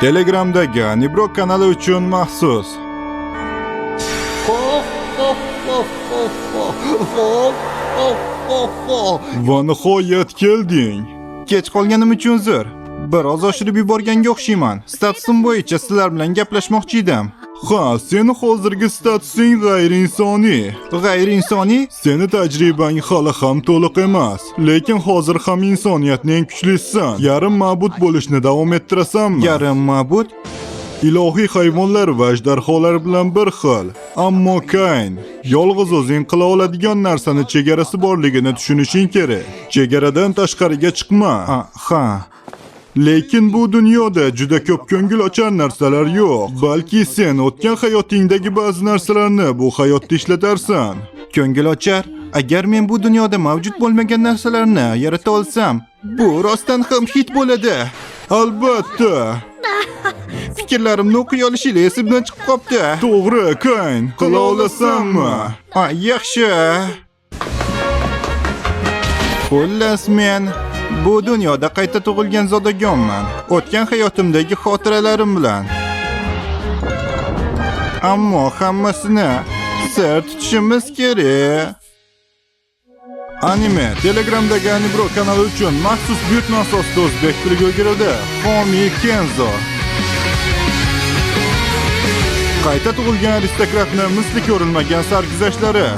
Telegramdagi Nibro kanali uchun maxsus. Va nihoyat kelding. Kech qolganim uchun uzr. Biroz oshirib yuborganga o'xshayman. Statusim bo'yicha sizlar bilan gaplashmoqchi edim. Ha, seni hozirgi statusing g'ayriinsoniy. G'ayriinsoniy? Seni tajribang hali ham to'liq emas, lekin hozir ham insoniyatning eng kuchlisisan. Yarim ma'bud bo'lishni davom ettirasanmi? Yarim ma'bud? Ilohiy hayvonlar va ajdarholar bilan bir xil. Ammo Kain, yolg'iz o'zing qila oladigan narsani chegarasi borligini tushunishing kerak. Chegaradan tashqariga chiqma. Ha. Lekin bu dunyoda juda ko'p ko'ngil ochar narsalar yo'q. Balki sen o'tgan hayotingdagi ba'zi narsalarni bu hayotda ishlatarsan. Ko'ngil ochar? Agar men bu dunyoda mavjud bo'lmagan narsalarni yarata olsam, bu rostdan ham hit bo'ladi. Albatta. Fikrlarimni o'qiy olishing esimdan chiqib qopti. To'g'ri, Kain. Qila olasanmi? Yaxshi. Xullas men bu dunyoda qayta tug'ilgan zodagonman. O'tgan hayotimdagi xotiralarim bilan. Ammo hammasini sir tutishimiz kerak. Anime Telegramdagi Anibro kanali uchun maxsus buyurtma asosida o'zbek tiliga o'girildi. Fomi Kenzo. Qayta tug'ilgan aristokratni misli ko'rilmagan sarguzashtlari.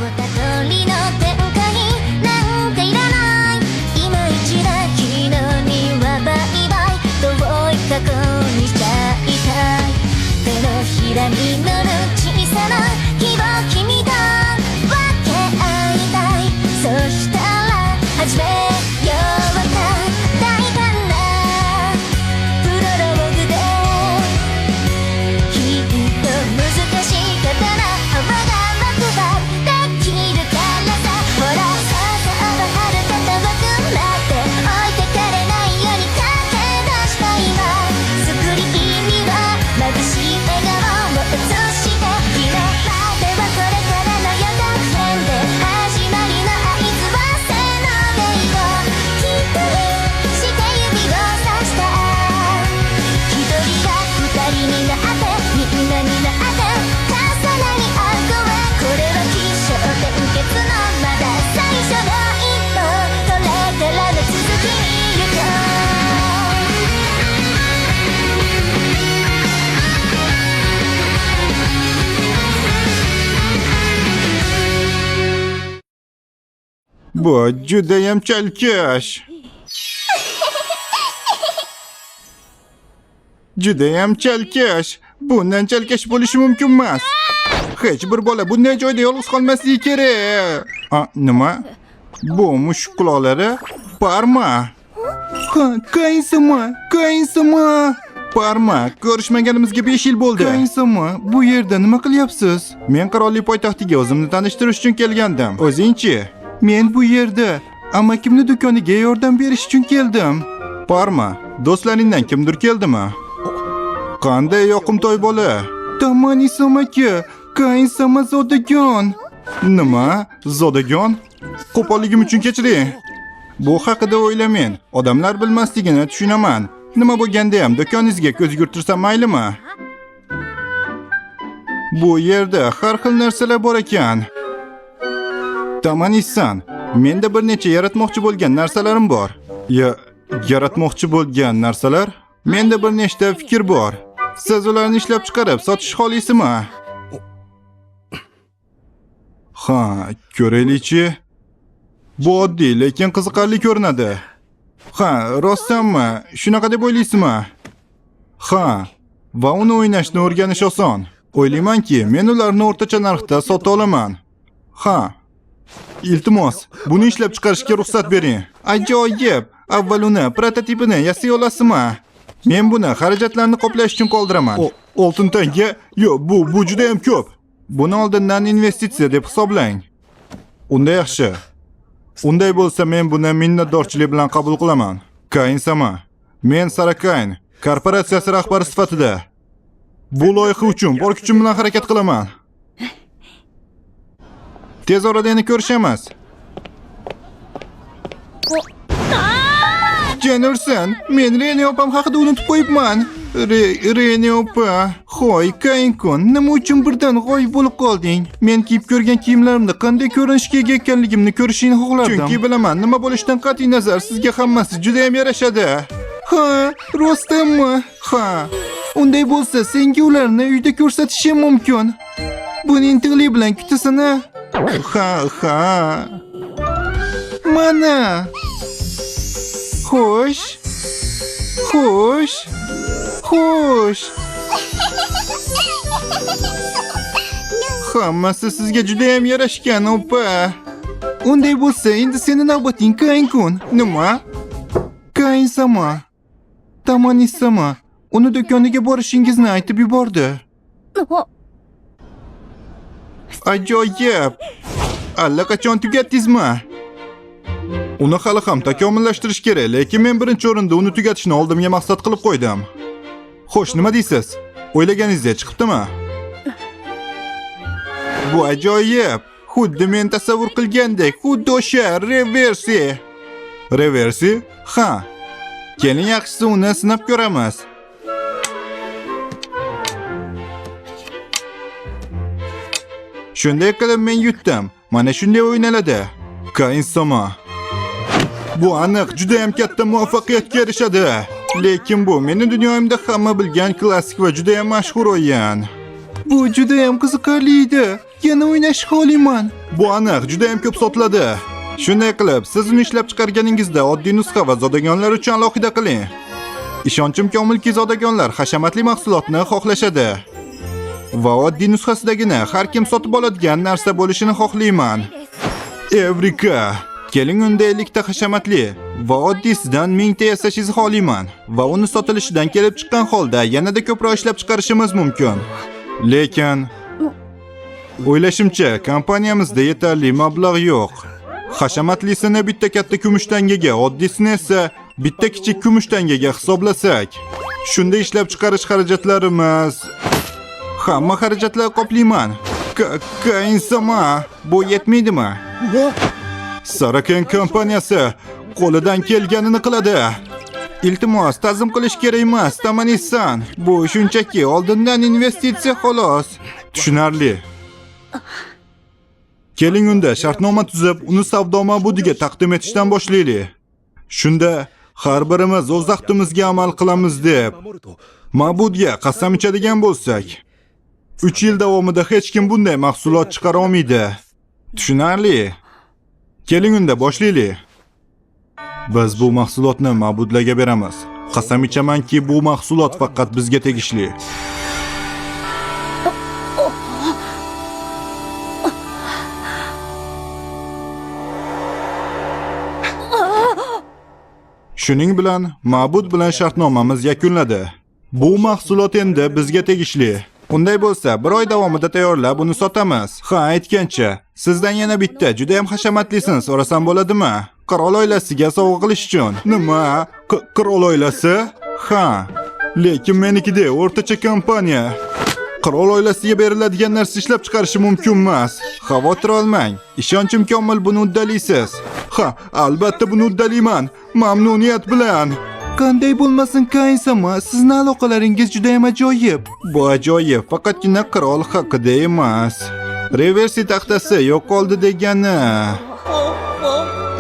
Bu judayam chalkash. Judayam chalkash. Bundan chalkash bo'lishi mumkin emas. Hech bir bola bunday joyda yolg'iz qolmasligi kerak. Nima? Bu mushuk quloqlari Parma. Kainsimi? Parma, ko'rishmaganimizga 5 yil bo'ldi. Kainsimi? Bu yerda nima qilyapsiz? Men qirollik poytaxtiga o'zimni tanishtirish uchun kelgandim. O'zingchi? Men bu yerda amakimni do'koniga yordam berish uchun keldim. Parma, do'stlaringdan kimdir keldimi? Qanday yoqimtoy bola. Tamanisan aka, Kainsama zodagon. Nima? Zodagon? Qo'polligim uchun kechiring. Bu haqida o'ylamang. Odamlar bilmasligini tushunaman. Nima bo'lganda ham do'koningizga ko'z yugurtirsam maylimi? Bu yerda har xil narsalar bor ekan. Tamanisan, menda bir necha yaratmoqchi bo'lgan narsalarim bor. Yaratmoqchi bo'lgan narsalar? Menda bir nechta fikr bor. Siz ularni ishlab chiqarib sotish xohlaysizmi? Ha, ko'raylikchi. Bu oddiy, lekin qiziqarli ko'rinadi. Ha, rostdanmi? Shunaqa deb o'ylaysizmi? Ha, va uni o'ynashni o'rganish oson. O'ylaymanki, men ularni o'rtacha narxda sota olaman. Ha. Iltimos, buni ishlab chiqarishga ruxsat bering. Ajoyib. Avval uni prototipini yasay olasizmi? Men buni xarajatlarni qoplash uchun qoldiraman. 1000 tanga? Yo'q, bu juda ham ko'p. Buni oldindan investitsiya deb hisoblang. Unda yaxshi. Unday bo'lsa men buni minnatdorchilik bilan qabul qilaman. Kainsama, men Sara Kain, korporatsiyasi rahbari sifatida bu loyiha uchun bor kuchim bilan harakat qilaman. Tez orada yana ko'rishamiz. Jennerson, men Reni opam haqida unutib qo'yibman. Reni opa. Hoy, Kayinkun, nima uchun birdan g'oyib bo'lib qolding? Men kiyib ko'rgan kiyimlarimda qanday ko'rinishga ega ekanligimni ko'rishingni xohlardim. Chunki bilaman, nima bo'lishidan qat'iy nazar sizga hammasi juda ham yarashadi. Ha, rostdanmi? Ha. Unday bo'lsa, senga ularni uyda ko'rsatishim mumkin. Buni intiqlik bilan kutasan-a? Ha. Mana. Xo'sh. Hammasi sizga juda ham yarashgan, opa. Unday bo'lsa, endi seni navbating, Kayinkun. Nima? Kayin-sama. Tamani-sama. Uni do'koniga borishingizni aytib yubordi. Ajoyib. Allaqachon tugatdingizmi? Uni hali ham takomillashtirish kerak, lekin men birinchi o'rinda uni tugatishni oldimga maqsad qilib qo'ydim. Xo'sh, nima deysiz? O'ylaganingizdek chiqibdimi? Bu ajoyib. Xuddi men tasavvur qilgandek, xuddi o'sha reversi. Reversi? Ha. Keling, yaxshisi uni sinab ko'ramiz. Shunday qilib men yutdim. Mana shunday o'ynaladi. Kayin-sama. Bu aniq juda ham katta muvaffaqiyatga erishadi. Lekin bu mening dunyoimda hamma bilgan klassik va juda ham mashhur o'yin. Bu juda ham qiziqarli edi. Yana o'ynashni xohlayman. Bu aniq juda ham ko'p sotiladi. Shunday qilib, siz uni ishlab chiqarganingizda oddiy nusxa va zodagonlar uchun alohida qiling. Ishonchim komilki, zodagonlar hashamatli mahsulotni xohlashadi. Va oddiy nusxasidagina har kim sotib oladigan narsa bo'lishini xohlayman. Evrika! Keling, unda 50 ta hashamatli va oddiysidan 1000 ta yasashingizni xohlayman va uni sotilishidan kelib chiqqan holda yanada ko'proq ishlab chiqarishimiz mumkin. Lekin o'ylashimcha, kompaniyamizda yetarli mablag' yo'q. Hashamatlisini bitta katta kumush tangaga, oddiysini esa bitta kichik kumush tangaga hisoblasak, shunda ishlab chiqarish xarajatlarimiz hamma xarajatlar qoplayman. Kayin-sama, bu yetmaydimi? Saraken kompaniyasi qo'lidan kelganini qiladi. Iltimos, ta'zim qilish kerak emas, Tamani-san. Bu shunchaki oldindan investitsiya xolos. Tushunarli. Keling, unda shartnoma tuzib, uni savdo mabudiga taqdim etishdan boshlaylik. Shunda har birimiz o'z vaqtimizga amal qilamiz deb mabudga qasam ichadigan bo'lsak, 3 yil davomida hech kim bunday mahsulot chiqara olmaydi. Tushunarli. Keling, unda boshlaylik. Biz bu mahsulotni mabudlarga beramiz. Qasam ichamanki, bu mahsulot faqat bizga tegishli. Shuning bilan mabud bilan shartnomamiz yakunladi. Bu mahsulot endi bizga tegishli. Unday bo'lsa, 1 oy davomida tayyorlab uni sotamiz. Ha, aytgancha, sizdan yana bitta juda ham hashamatlisini so'rasam bo'ladimi? Qirol oilasiga sovg'a qilish uchun. Nima? Qirol oilasi? Ha. Lekin menikida o'rtacha kompaniya. Qirol oilasiga beriladigan narsa ishlab chiqarishi mumkin emas. Xavotir olmang. Ishonchim komil, buni uddalaysiz. Ha, albatta buni uddalayman. Mamnuniyat bilan. Qanday bo'lmasin, Kayin-sama, sizning aloqalaringiz juda ham ajoyib. Bu ajoyib faqatgina qirol haqida emas. Reversi taxtasi yo'qoldi degani.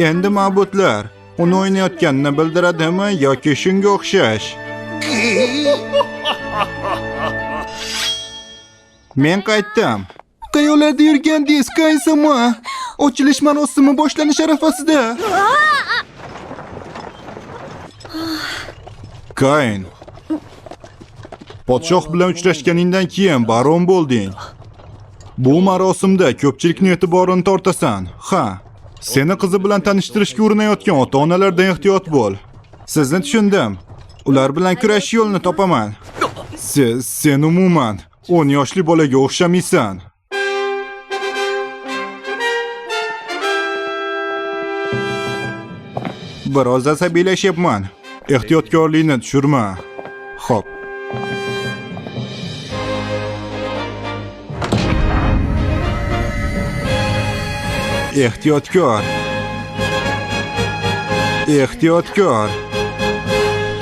Endi mabudlar uni o'ynayotganini bildiradimi yoki shunga o'xshash? Men qaytdim. Qayoqlarda yurgandingiz, Kayin-sama? Ochilish marosimi boshlanish arafasida. Kayin, podshoh bilan uchrashganingdan keyin baron bo'lding. Bu marosimda ko'pchilikning e'tiborini tortasan. Ha, seni qizi bilan tanishtirishga urinayotgan ota-onalardan ehtiyot bo'l. Sizni tushundim. Ular bilan kurashish yo'lini topaman. Sen umuman 10 yoshli bolaga o'xshamaysan. Biroz asabiylashyapman. Ehtiyotkorlikni tushirma. Xo'p. Ehtiyotkor.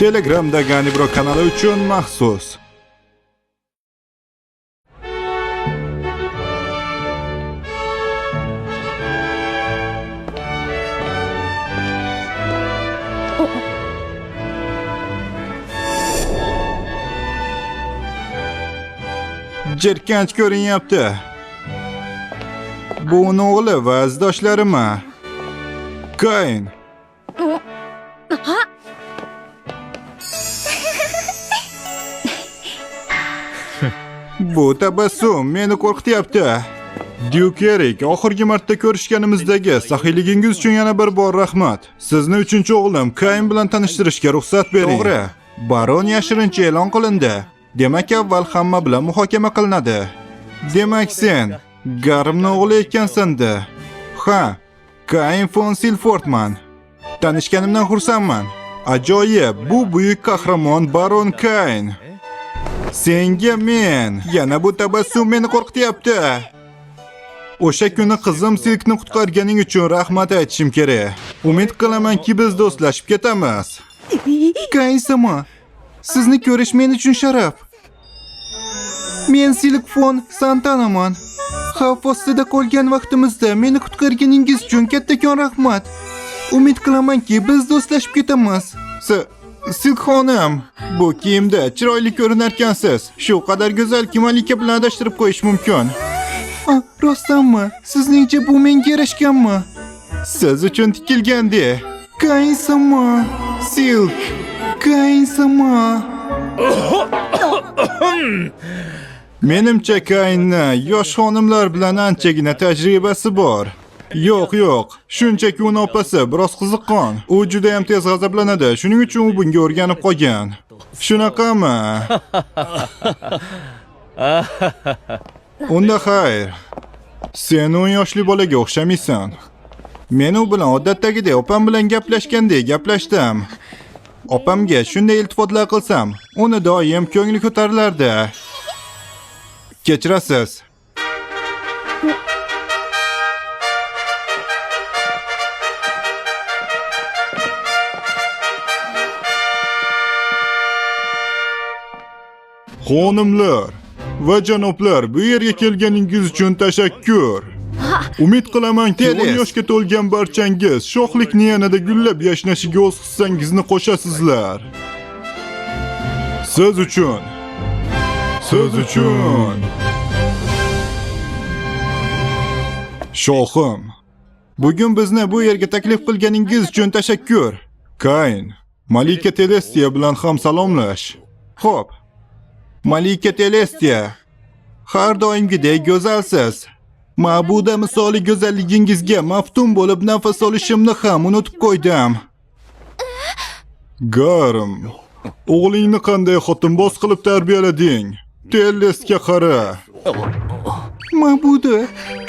Telegramdagi Anibro kanali uchun maxsus. Jirkanch ko'rinyapti. Bu uning o'g'li va izdoshlarim-a? Kayn. Bu tabassum meni qo'rqityapti. Duke Erik, oxirgi marta ko'rishganimizdagi saxiyligingiz uchun yana bir bor rahmat. Sizni uchinchi o'g'lim Kayn bilan tanishtirishga ruxsat bering. To'g'ri. Baron yashirincha e'lon qilindi. Demak, avval hamma bilan muhokama qilinadi. Demak, sen Garmning o'g'li ekansan-da. Ha, Kayn von Silfortman. Tanishganimdan xursandman. Ajoyib, bu buyuk qahramon Baron Kayn. Senga men, yana bu tabassum meni qo'rqityapti. O'sha kuni qizim Silkni qutqarganing uchun rahmat aytishim kerak. Umid qilamanki biz do'stlashib ketamiz. Kayn-sama, sizni ko'rish men uchun sharaf. Men Silk von Santanaman. Xavf ostida qolgan vaqtimizda meni qutqarganingiz uchun kattakon rahmat. Umid qilamanki biz do'stlashib ketamiz. Silk xonim, bu kiyimda chiroyli ko'rinarkansiz. Shu qadar go'zalki malika bilan adashtirib qo'yish mumkin. Rostdanmi? Sizningcha bu menga yarashganmi? Siz uchun tikilgandi. Kayn-sama, Silk, Kayn-sama. Menimcha Kaynni yosh xonimlar bilan anchagina tajribasi bor. Yo'q, shunchaki uni opasi biroz qiziqqon. U juda ham tez g'azablanadi, shuning uchun u bunga o'rganib qolgan. Shunaqami? Unda xayr. Sen 10 yoshli bolaga o'xshamaysan. Men u bilan odatdagidek opam bilan gaplashgandek gaplashdim. Opamga shunday iltifotlar qilsam, uni doim ko'ngli ko'tarilardi. Kechirasiz. Xonimlar va janoblar, bu yerga kelganingiz uchun tashakkur. Umid qilamanki, 10 yoshga to'lgan barchangiz shohlikni yanada gullab yashnashiga o'z hissangizni qo'shasizlar. Siz uchun. Shohim, bugun bizni bu yerga taklif qilganingiz uchun tashakkur. Kayn, Malika Telestia bilan ham salomlash. Xo'p. Malika Telestia, har doimgidek go'zalsiz. Ma'buda misoli go'zalligingizga maftun bo'lib nafas olishimni ham unutib qo'ydim. Garm, o'g'lingni qanday xotinboz qilib tarbiyalading? Telesga qara. Ma'buda,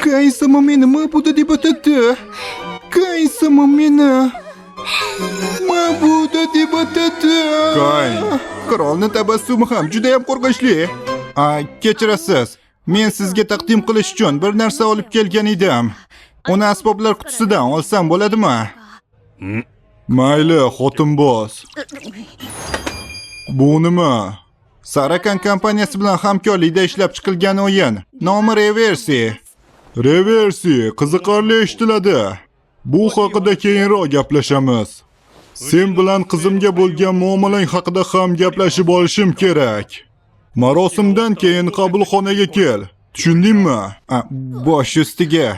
Kayn-sama meni Ma'buda deb atadi. Kayn-sama meni Ma'buda deb atadi. Kayn, qirolning tabassumi ham juda ham qo'rqinchli. Kechirasiz. Men sizga taqdim qilish uchun bir narsa olib kelgan edim. Uni asboblar qutisidan olsam bo'ladimi? Mayli, xotinboz. Bu nima? Sarakan kompaniyasi bilan hamkorlikda ishlab chiqilgan o'yin. Nomi Reversi. Reversi, qiziqarli eshitiladi. Bu haqida keyinroq gaplashamiz. Sen bilan qizimga bo'lgan muomalang haqida ham gaplashib olishim kerak. Marosimdan keyin qabulxonaga kel. Tushundingmi? Bosh ustiga.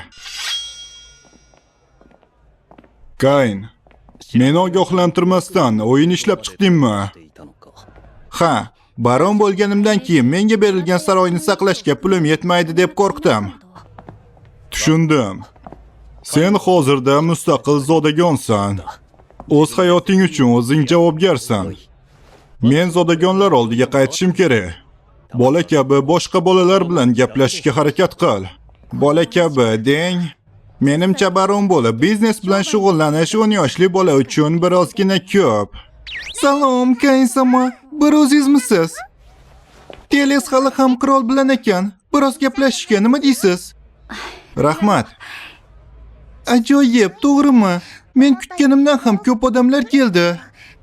Kayn, meni ogohlantirmasdan o'yin ishlab chiqdingmi? Ha, baron bo'lganimdan keyin menga berilgan saroyni saqlashga pulim yetmaydi deb qo'rqdim. Tushundim. Sen hozirda mustaqil zodagonsan. O'z hayoting uchun o'zing javobgarsan. Men zodagonlar oldiga qaytishim kerak. Bola kabi boshqa bolalar bilan gaplashishga harakat qil. Bola kabi deng. Menimcha baron bo'lib biznes bilan shug'ullanish 10 yoshli bola uchun birozgina ko'p. Salom, Kayn-sama. Bir o'zingizmisiz? Teles hali ham qirol bilan ekan. Biroz gaplashishga nima deysiz? Rahmat. Ajoyib, to'g'rimi? Men kutganimdan ham ko'p odamlar keldi.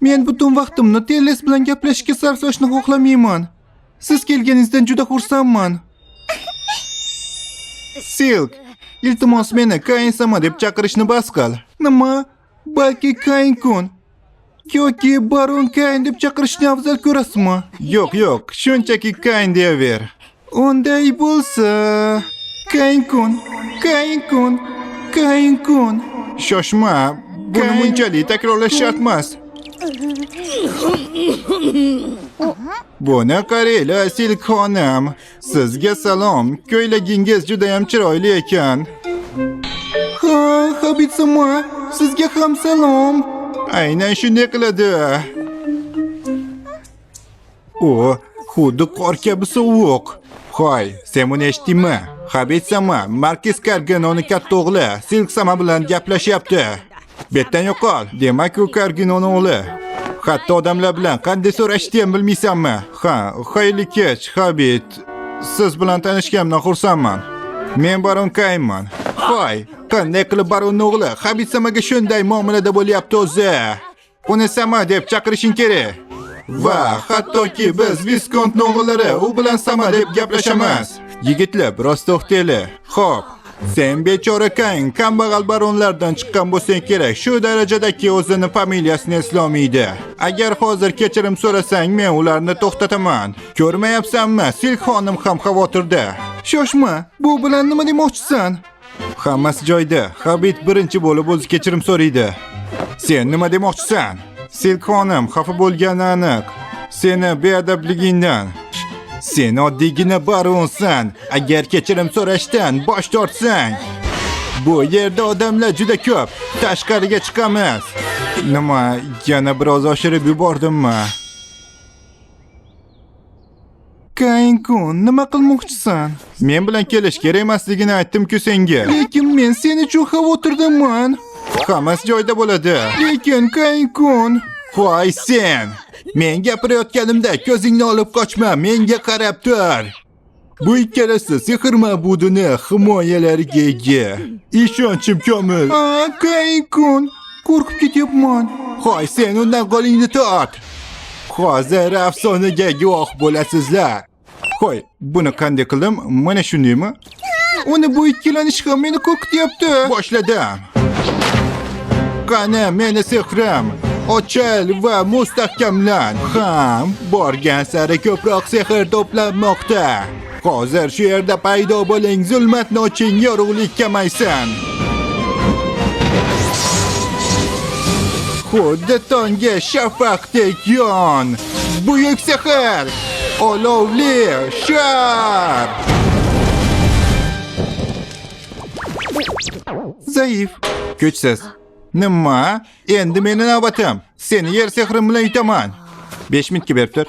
Men butun vaqtimni Teles bilan gaplashishga sarflashni xohlamayman. Siz kelganingizdan juda xursandman. Silk, iltimos meni Kain-sama deb chaqirishni bas qil. Nima? Balki Kain-kun yoki Baron Kain deb chaqirishni afzal ko'rasizmi? Yo'q, shunchaki Kain deyaver. Unday bo'lsa, Kain-kun. Shoshma, buni bunchalik takrorlash shart emas. Buni qaranglar, Silk xonim. Sizga salom. Ko'ylagingiz juda ham chiroyli ekan. Ha, Habib-sama, sizga ham salom. Aynan shunday qiladi. O, xuddi qor kabi sovuq. Hoy, sen buni eshitdingmi? Habib-sama, Markiz Karginoni katta o'g'li Silk-sama bilan gaplashyapti. Betdan yo'qol. Demak, u Karginoni o'g'li. Hatto odamlar bilan qanday so'rashni ham bilmaysanmi? Ha, xayrli kech, Habib. Siz bilan tanishganimdan xursandman. Men Baron Kainman. Hoy, qanday qilib Baronning o'g'li Habib-samaga shunday muomalada bo'lyapti o'zi? Uni Sama deb chaqirishing kerak. Va hattoki biz Viskontning o'g'illari u bilan Sama deb gaplashamiz. Yigitlar, biroz to'xtaylik. Xo'p, sen bechora Kain kambag'al baronlardan chiqqan bo'lsang kerak. Shu darajadaki o'zini familiyasini eslolmaydi. Agar hozir kechirim so'rasang, men ularni to'xtataman. Ko'rmayapsanmi? Silk xonim ham xavotirda. Shoshma, bu bilan nima demoqchisan? Hammasi joyida. Habib birinchi bo'lib o'zi kechirim so'raydi. Sen nima demoqchisan? Silk xonim xafa bo'lgani aniq. Seni beadabligingdan. Sen oddiygina baronsan. Agar kechirim so'rashdan bosh tortsang, bu yerda odamlar juda ko'p. Tashqariga chiqamiz. Nima, yana biroz oshirib yubordimmi? Kain-kun, nima qilmoqchisan? Men bilan kelish kerak emasligini aytdim-ku senga. Lekin men sen uchun xavotirdaman. Hammasi joyida bo'ladi. Lekin Kain-kun, voy sen! Men gapirayotganimda ko'zingni olib qochma, menga qarab tur. Bu ikkalasi sehr ma'budini himoyalariga ega. Ishonchim komil. Kain-kun, qo'rqib ketyapman. Hoy, sen undan qo'lingni tort. Hozir afsonaga guvoh bo'lasizlar. Hoy, buni qanday qildim? Mana shundaymi? Uni bu ikkilanish ham meni qo'rqityapti. Boshladim. Qani meni sehrim. Ochil va mustahkamlan. Ham borgan sari ko'proq sehr to'planmoqda. Hozir shu yerda paydo bo'ling, zulmatni oching, yorug'lik kamaysin. Xuddi tonga shafaqdek yon. Buyuk sehr. Olovli shar. Zaif, kuchsiz. Nima? Endi meni navbatim. Seni yer sehrim bilan yutaman. 5 minutga berib tur.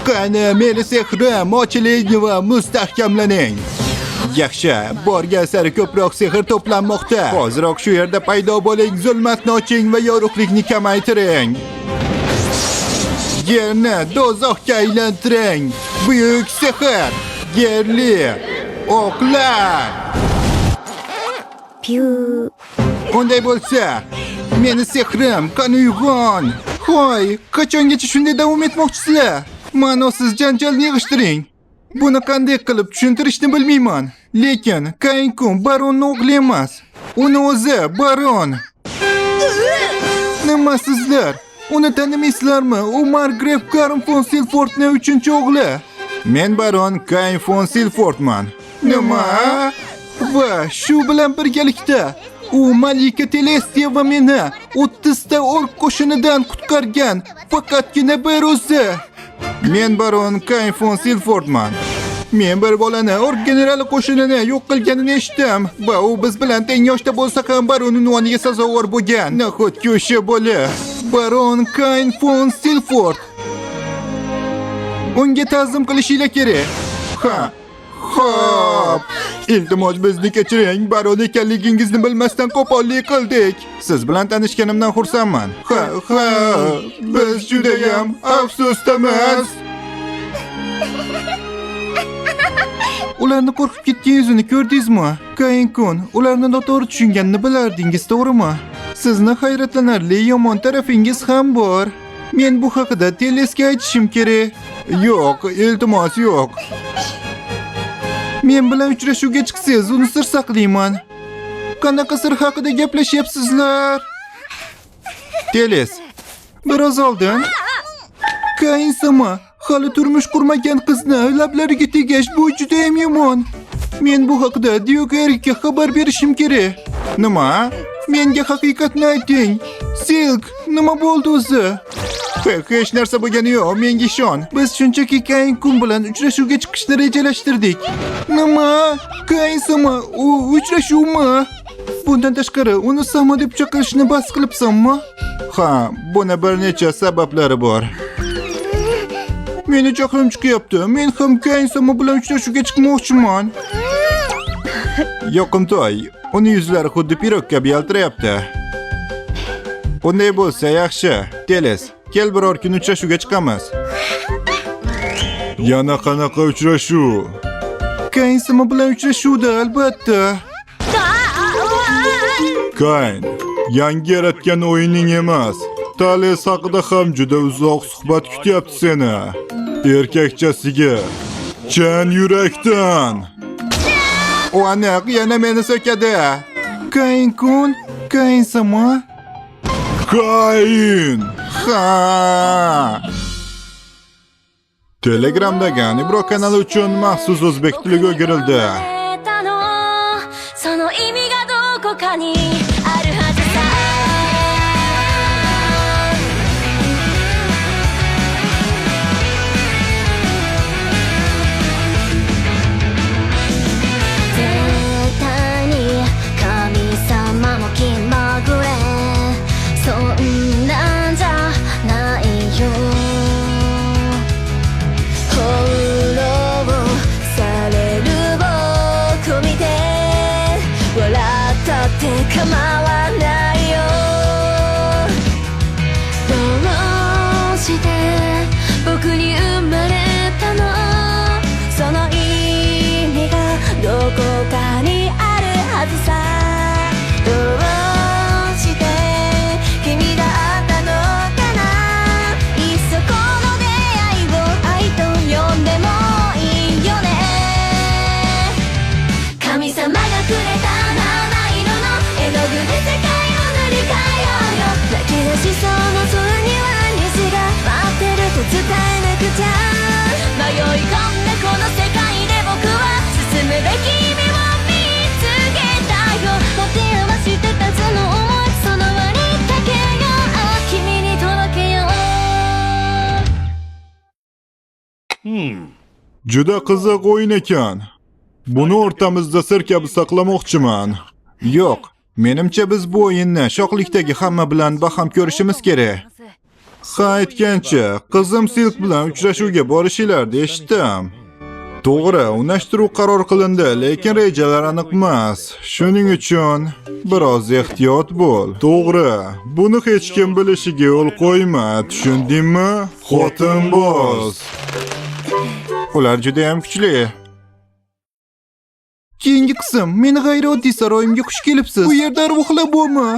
Qani meni sehrim, ochiling va mustahkamlaning. Yaxshi, borgan sari ko'proq sehr to'planmoqda. Hoziroq shu yerda paydo bo'ling, zulmatni oching va yorug'likni kamaytiring. Yerni do'zaxga aylantiring. Buyuk sehr, yerli o'qlar. Unday bo'lsa, meni sehrim, qani uyg'on. Hoy, qachongacha shunday davom etmoqchisizlar? Ma'nosiz janjalni yig'ishtiring. Buni qanday qilib tushuntirishni bilmayman. Lekin Kain-kun baronning o'g'li emas. Uni o'zi baron. Nima sizlar? Uni tanimaysizlarmi? U Margrave Karin von Silfordning 3-o'g'li. Men baron Kain von Silfordman. Nima? Va shu bilan birgalikda u Malika Telestia va meni 30 ta ork qo'shinidan qutqargan faqatgina bir o'zi. Men baron Kain von Silfordman. Men bir bolani ork generali qo'shinini yo'q qilganini eshitdim va u biz bilan teng yoshda bo'lsa ham baron unvoniga sazovor bo'lgan. Nahotki o'sha bola baron Kain von Silford. Unga ta'zim qilishinglar kerak. Ha. Xo'p, iltimos bizni kechiring. Baron ekanligingizni bilmasdan qo'pollik qildik. Siz bilan tanishganimdan xursandman. Ha, biz juda ham afsusdamiz. Ularni qo'rqib ketgan yuzini ko'rdingizmi? Kain-kun, ularni noto'g'ri tushunganini bilardingiz, to'g'rimi? Sizni hayratlanarli yomon tarafingiz ham bor. Men bu haqida Telesga aytishim kerak. Yo'q, iltimos yo'q. Men bilan uchrashuvga chiqsangiz, uni sir saqlayman. Qanaqa sir haqida gaplashyapsizlar? Teles, biroz oldin Kainsama hali turmush qurmagan qizni lablariga tegash bu juda ham yomon. Men bu haqida Diogo Erikka xabar berishim kerak. Nima? Menga haqiqatni ayting. Silk, nima bo'ldi o'zi? Hech narsa bo'lgani yo'q, menga ishon. Biz shunchaki Kain-kun bilan uchrashuvga chiqishni rejalashtirdik. Nima? Kainsama, u uchrashuvmi? Bundan tashqari, uni Samo deb chaqirishni bas qilibsanmi? Ha, buni bir necha sabablari bor. Meni jahlim chiqyapti. Men ham Kainsama bilan uchrashuvga chiqmoqchiman. Yoqimtoy, uni yuzlari xuddi pirog kabi yaltirayapti. Bunday bo'lsa yaxshi. Teles, kel biror kun uchrashuvga chiqamiz. Yana qanaqa uchrashuv? Kainsama bilan uchrashuvda albatta. Kain, yangi yaratgan o'yining emas. Tales haqida ham juda uzoq suhbat kutyapti seni. Erkakchasiga, chan yurakdan. O aniq yana meni so'kadi. Kain-kun, Kainsama. Kain! Ha! Telegramdagi Anibro kanali uchun maxsus o'zbek tiliga o'girildi. その意味がどこかにあるはずさ絶対に神様も気まぐれそんなんじゃないよ翻弄される僕見て笑ったって構わないよどうして僕に生まれたのその意味がどこかにあるはずさどうして君だったのかないっそこの出会いを愛と呼んでもいいよね神様がくれた絵の具で世界を塗り替えようよ泣き出しそうな空には虹が待ってると伝えなくちゃ迷い込んだこの世界で僕は進むべき意味を見つけたよ持て余してたその想いその輪にかけよう君に届けよう Juda qiziq o'yin ekan. Buni o'rtamizda sir kabi saqlamoqchiman. Yo'q, menimcha biz bu o'yinni shohlikdagi hamma bilan baham ko'rishimiz kerak. Ha aytgancha, qizim Silk bilan uchrashuvga borishinglarni eshitdim. To'g'ri, unashtiruv qaror qilindi, lekin rejalar aniq emas. Shuning uchun biroz ehtiyot bo'l. To'g'ri, buni hech kim bilishiga yo'l qo'yma, tushundingmi? Xotinboz. Ular juda ham kuchli. Keyingi qism, meni g'ayrioddiy saroyimga xush kelibsiz. Bu yerda ruhlar bormi?